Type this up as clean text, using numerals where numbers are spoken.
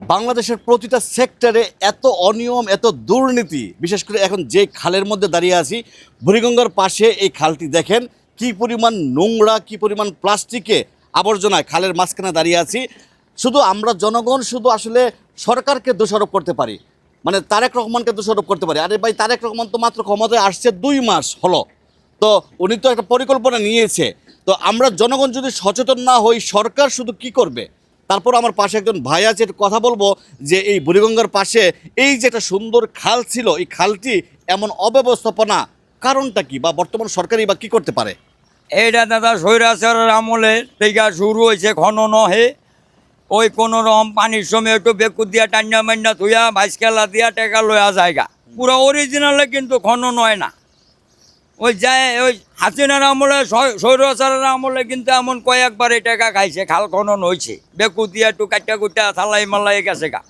বাংলাদেশের প্রতিটা সেক্টরে এত অনিয়ম এত দুর্নীতি, বিশেষ করে এখন যে খালের মধ্যে দাঁড়িয়ে আছি বুড়িগঙ্গার পাশে, এই খালটি দেখেন কি পরিমাণ নোংরা, কি পরিমাণ প্লাস্টিকে আবর্জনায় খালের মাঝখানে দাঁড়িয়ে আছি। শুধু আমরা জনগণ শুধু আসলে সরকারকে দোষারোপ করতে পারি, মানে তারেক রহমানকে দোষারোপ করতে পারি। আরে ভাই, তারেক রহমান তো মাত্র ক্ষমতায় আসছে 2 মাস হলো, তো উনি তো একটা পরিকল্পনা নিয়েছে। তো আমরা জনগণ যদি সচেতন না হই, সরকার শুধু কি করবে? তারপর আমার পাশে একজন ভাই আছে, একটু কথা বলবো যে এই বুড়িগঙ্গার পাশে এই যে একটা সুন্দর খাল ছিল, এই খালটি এমন অব্যবস্থাপনা কারণটা কি, বা বর্তমান সরকারই বা কি করতে পারে? এইটা দাদা স্বৈরাচারের আমলে থেকে শুরু হয়েছে খনন হয়ে, ওই কোনো রকম পানির সময় একটু বেকুর দিয়া টান্না মান্না থুয়া ভাইসকেলা দিয়া টেকা লয়া জায়গা পুরো অরিজিনালে কিন্তু খনন হয় না। ওই যায় ওই হাসিনার আমলে স্বৈরাচারের আমলে কিন্তু এমন কয়েকবার এই টাকা খাইছে, খাল খনন হয়েছে, বেকু দিয়া একটু কাটা কুটা থালাই মালাই গেছে গা।